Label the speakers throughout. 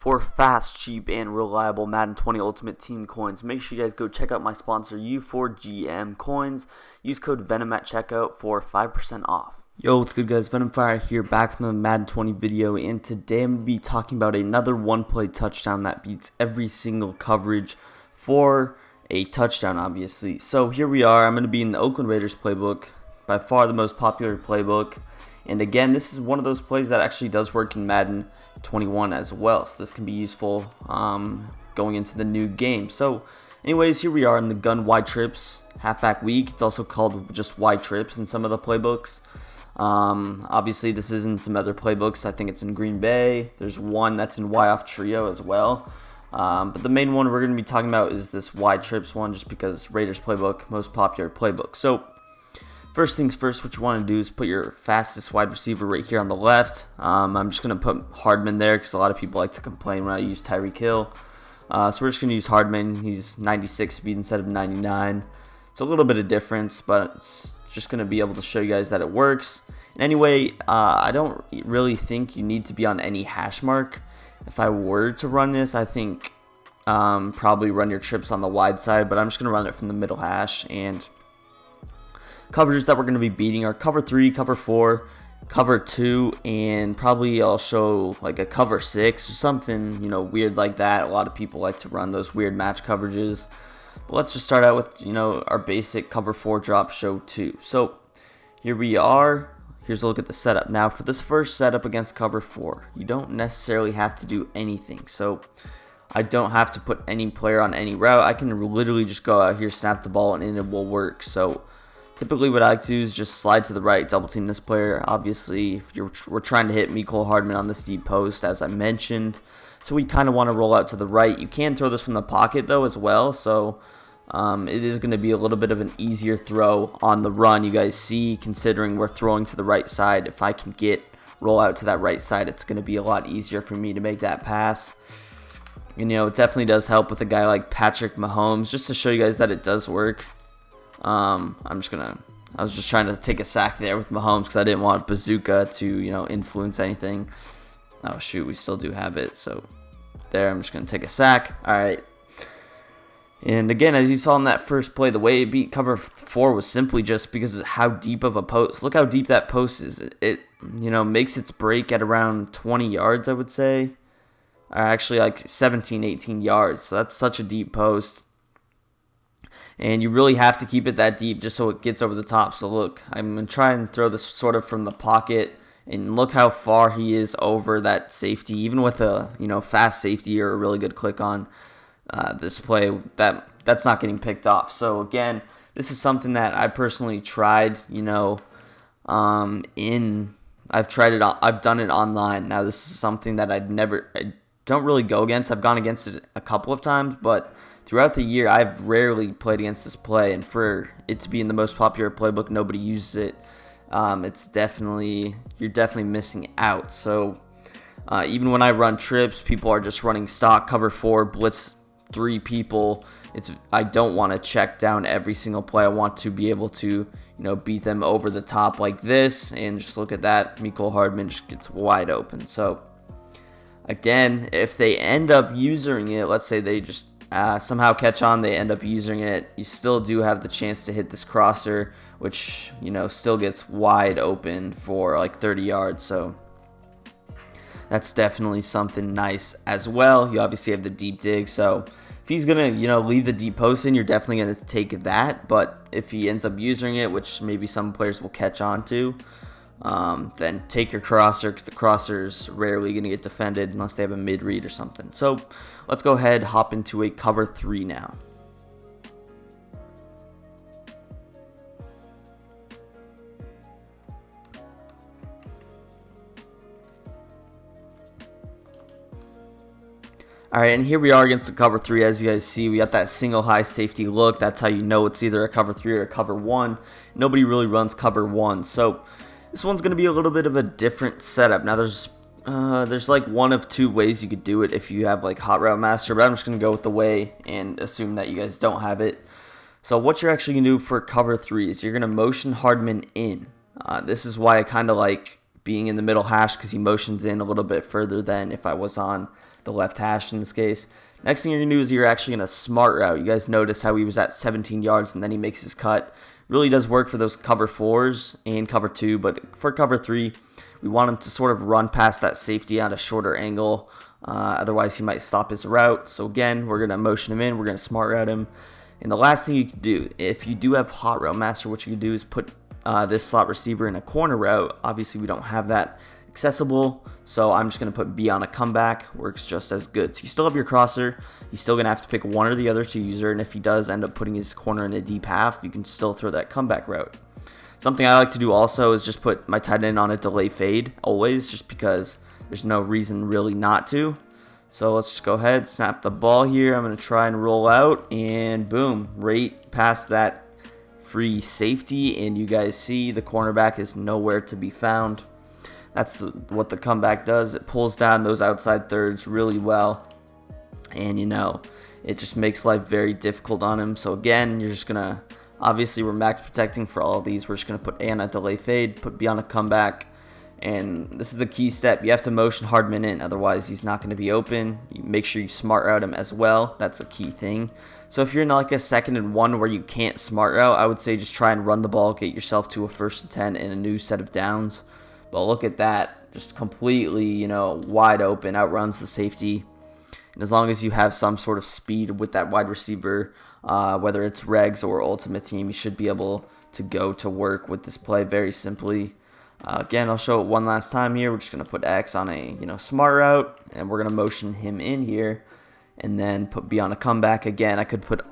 Speaker 1: For fast, cheap, and reliable Madden 20 Ultimate Team coins, make sure you guys go check out my sponsor U4GM Coins. Use code VENM at checkout for 5% off. Yo, what's good guys? Venom Fire here, back from the Madden 20 video, and today I'm going to be talking about another one-play touchdown that beats every single coverage for a touchdown, obviously. So here we are. I'm going to be in the Oakland Raiders playbook, by far the most popular playbook. And again, this is one of those plays that actually does work in Madden 21 as well. So this can be useful going into the new game. So anyways, here we are in the gun wide trips halfback week. It's also called just wide trips in some of the playbooks. Obviously this is in some other playbooks. I think it's in Green Bay. There's one that's in Y off trio as well. But the main one we're going to be talking about is this wide trips one, just because Raiders playbook, most popular playbook. So first things first, what you want to do is put your fastest wide receiver right here on the left. I'm just going to put Hardman there because a lot of people like to complain when I use Tyreek Hill. So we're just going to use Hardman. He's 96 speed instead of 99. It's a little bit of difference, but it's just going to be able to show you guys that it works. And anyway, I don't really think you need to be on any hash mark. If I were to run this, I think probably run your trips on the wide side, but I'm just going to run it from the middle hash. And coverages that we're going to be beating are cover 3, cover 4, cover 2, and probably I'll show like a cover 6 or something, weird like that. A lot of people like to run those weird match coverages. But let's just start out with, our basic cover 4 drop show 2. So here we are. Here's a look at the setup. Now for this first setup against cover 4, you don't necessarily have to do anything. So I don't have to put any player on any route. I can literally just go out here, snap the ball, and it will work. So typically what I like to do is just slide to the right, double team this player. Obviously, if we're trying to hit Mecole Hardman on this deep post, as I mentioned. So we kind of want to roll out to the right. You can throw this from the pocket, though, as well. So it is going to be a little bit of an easier throw on the run. You guys see, considering we're throwing to the right side, if I can roll out to that right side, it's going to be a lot easier for me to make that pass. And, it definitely does help with a guy like Patrick Mahomes, just to show you guys that it does work. I was just trying to take a sack there with Mahomes because I didn't want Bazooka to, influence anything. Oh, shoot, we still do have it. So there, I'm just going to take a sack. All right. And again, as you saw in that first play, the way it beat cover 4 was simply just because of how deep of a post. Look how deep that post is. It makes its break at around 20 yards, I would say. Or actually like 17, 18 yards. So that's such a deep post. And you really have to keep it that deep just so it gets over the top. So look, I'm going to try and throw this sort of from the pocket. And look how far he is over that safety. Even with a fast safety or a really good click on this play, that's not getting picked off. So again, this is something that I personally tried, I've tried it, I've done it online. Now this is something that I don't really go against. I've gone against it a couple of times, but throughout the year, I've rarely played against this play, and for it to be in the most popular playbook, nobody uses it. You're definitely missing out. So even when I run trips, people are just running stock cover 4, blitz 3 people. I don't want to check down every single play. I want to be able to beat them over the top like this, and just look at that. Mecole Hardman just gets wide open. So again, if they end up using it, let's say they just somehow catch on, they end up using it, you still do have the chance to hit this crosser, which still gets wide open for like 30 yards. So that's definitely something nice as well. You obviously have the deep dig, so if he's gonna leave the deep post in, you're definitely gonna take that. But if he ends up using it, which maybe some players will catch on to, then take your crosser, because the crosser's rarely going to get defended unless they have a mid-read or something. So let's go ahead, hop into a cover 3 now. All right, and here we are against the cover 3. As you guys see, we got that single high safety look. That's how you know it's either a cover 3 or a cover 1. Nobody really runs cover 1. So this one's going to be a little bit of a different setup. Now there's like one of 2 ways you could do it if you have like Hot Route Master, but I'm just going to go with the way and assume that you guys don't have it. So what you're actually going to do for cover 3 is you're going to motion Hardman in. This is why I kind of like being in the middle hash, because he motions in a little bit further than if I was on the left hash in this case. Next thing you're going to do is you're actually going to smart route. You guys notice how he was at 17 yards and then he makes his cut. Really does work for those cover 4s and cover 2, but for cover 3, we want him to sort of run past that safety at a shorter angle. Otherwise, he might stop his route. So again, we're going to motion him in. We're going to smart route him. And the last thing you can do, if you do have Hot Route Master, what you can do is put this slot receiver in a corner route. Obviously, we don't have that accessible, so I'm just going to put B on a comeback. Works just as good. So you still have your crosser. He's still going to have to pick one or the other to user, and if he does end up putting his corner in a deep half, you can still throw that comeback route. Something I like to do also is just put my tight end on a delay fade, always, just because there's no reason really not to. So let's just go ahead, snap the ball here. I'm going to try and roll out, and boom, right past that free safety, and you guys see the cornerback is nowhere to be found. That's what the comeback does. It pulls down those outside thirds really well, and it just makes life very difficult on him. So again, you're just going to, obviously we're max protecting for all of these. We're just going to put A on a delay fade, put B on a comeback. And this is the key step. You have to motion Hardman in, otherwise he's not going to be open. You make sure you smart route him as well. That's a key thing. So if you're in like a 2nd and 1 where you can't smart route, I would say just try and run the ball, get yourself to a 1st and 10 and a new set of downs. But look at that, just completely, wide open, outruns the safety. And as long as you have some sort of speed with that wide receiver, whether it's regs or ultimate team, you should be able to go to work with this play very simply. Again, I'll show it one last time here. We're just going to put X on a smart route, and we're going to motion him in here, and then put B on a comeback. Again, I could put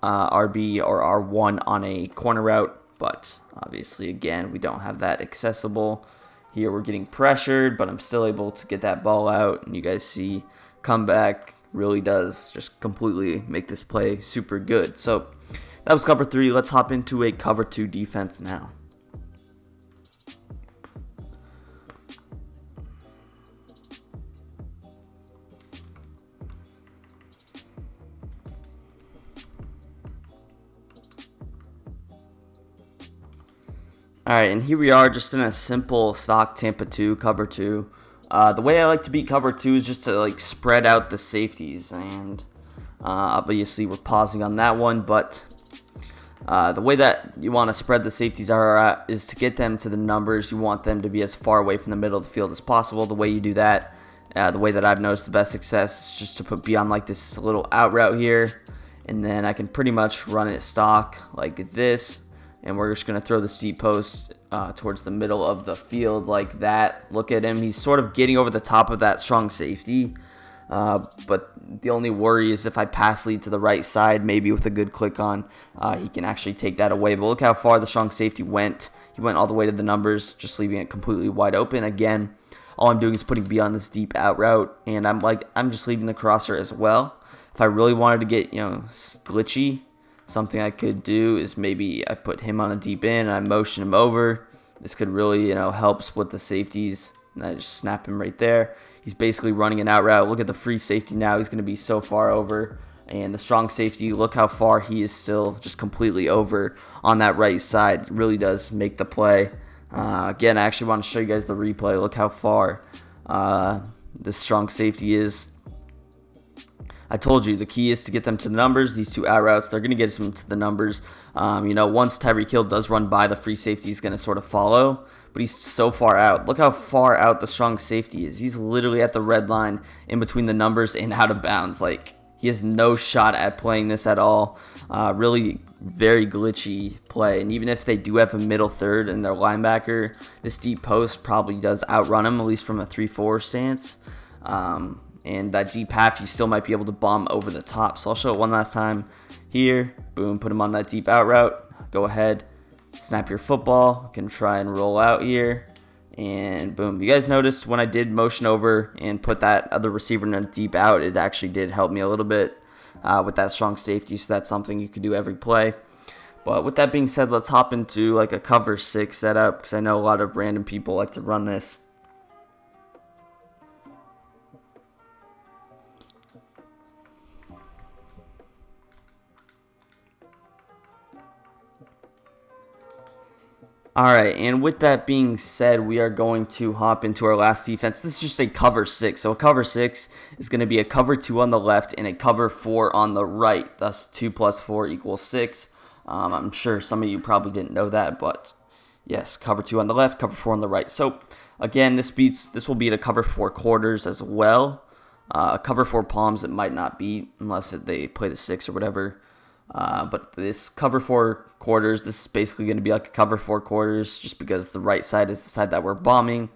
Speaker 1: RB or R1 on a corner route, but obviously, again, we don't have that accessible. Here we're getting pressured, but I'm still able to get that ball out, and you guys see comeback really does just completely make this play super good. So that was cover 3. Let's hop into a cover 2 defense now. Alright, and here we are just in a simple stock Tampa 2, cover 2. The way I like to beat cover 2 is just to spread out the safeties, and obviously we're pausing on that one, but the way that you want to spread the safeties is to get them to the numbers. You want them to be as far away from the middle of the field as possible. The way you do that, the way that I've noticed the best success is just to put B on this little out route here, and then I can pretty much run it stock like this. And we're just going to throw the steep post towards the middle of the field like that. Look at him. He's sort of getting over the top of that strong safety. But the only worry is if I pass lead to the right side, maybe with a good click on, he can actually take that away. But look how far the strong safety went. He went all the way to the numbers, just leaving it completely wide open. Again, all I'm doing is putting B on this deep out route. And I'm just leaving the crosser as well. If I really wanted to get, glitchy, something I could do is maybe I put him on a deep in and I motion him over. This could really, help split the safeties. And I just snap him right there. He's basically running an out route. Look at the free safety now. He's going to be so far over. And the strong safety, look how far he is still just completely over on that right side. It really does make the play. Again, I actually want to show you guys the replay. Look how far this strong safety is. I told you the key is to get them to the numbers. These two out routes, they're going to get them to the numbers. Once Tyreek Hill does run by, the free safety is going to sort of follow, but he's so far out. Look how far out the strong safety is. He's literally at the red line in between the numbers and out of bounds. He has no shot at playing this at all. Really very glitchy play. And even if they do have a middle third and their linebacker, this deep post probably does outrun him, at least from a 3-4 stance. And that deep half, you still might be able to bomb over the top. So I'll show it one last time here. Boom, put him on that deep out route. Go ahead, snap your football. You can try and roll out here. And boom. You guys noticed when I did motion over and put that other receiver in a deep out, it actually did help me a little bit with that strong safety. So that's something you can do every play. But with that being said, let's hop into a cover 6 setup, because I know a lot of random people like to run this. Alright, and with that being said, we are going to hop into our last defense. This is just a cover 6. So a cover 6 is going to be a cover 2 on the left and a cover 4 on the right. Thus 2 plus 4 equals 6. I'm sure some of you probably didn't know that, but yes, cover 2 on the left, cover 4 on the right. So again, this will beat a cover 4 quarters as well. Cover 4 palms it might not beat unless they play the 6 or whatever. But this cover 4 quarters, this is basically going to be like a cover 4 quarters, just because the right side is the side that we're bombing.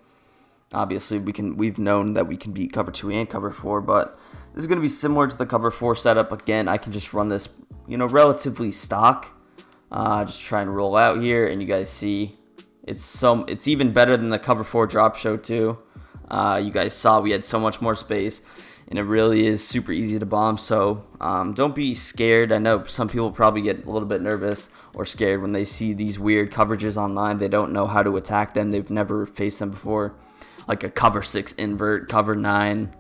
Speaker 1: Obviously, we've known that we can beat cover 2 and cover 4, but this is going to be similar to the cover 4 setup. Again, I can just run this, relatively stock. Just try and roll out here, and you guys see it's even better than the cover 4 drop show too. You guys saw we had so much more space. And it really is super easy to bomb, so don't be scared. I know some people probably get a little bit nervous or scared when they see these weird coverages online. They don't know how to attack them. They've never faced them before, like a cover 6 invert, cover 9,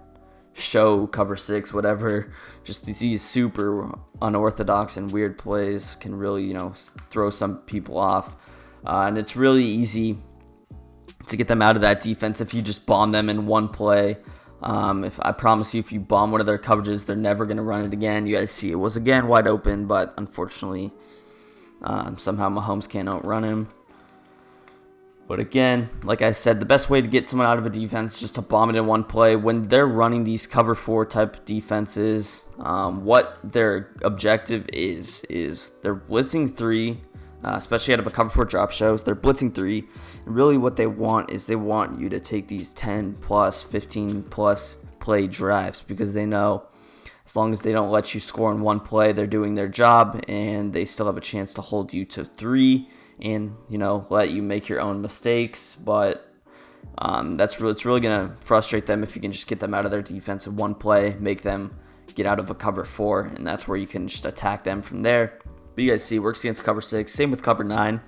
Speaker 1: show, cover 6, whatever. Just these super unorthodox and weird plays can really, throw some people off. And it's really easy to get them out of that defense if you just bomb them in one play. If I promise you, if you bomb one of their coverages, they're never going to run it again. You guys see it was again wide open, but unfortunately, somehow Mahomes can't outrun him. But again, like I said, the best way to get someone out of a defense is just to bomb it in one play. When they're running these cover 4 type defenses, what their objective is they're blitzing 3. Especially out of a cover 4 drop shows, they're blitzing 3. And really what they want is they want you to take these 10 plus, 15 plus play drives, because they know as long as they don't let you score in one play, they're doing their job, and they still have a chance to hold you to 3 and, let you make your own mistakes. But it's really going to frustrate them if you can just get them out of their defense in one play, make them get out of a cover 4, and that's where you can just attack them from there. But you guys see, works against cover 6. Same with cover 9.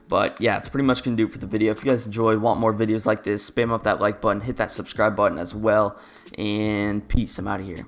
Speaker 1: But yeah, it's pretty much going to do it for the video. If you guys enjoyed, want more videos like this, spam up that like button, hit that subscribe button as well. And peace. I'm out of here.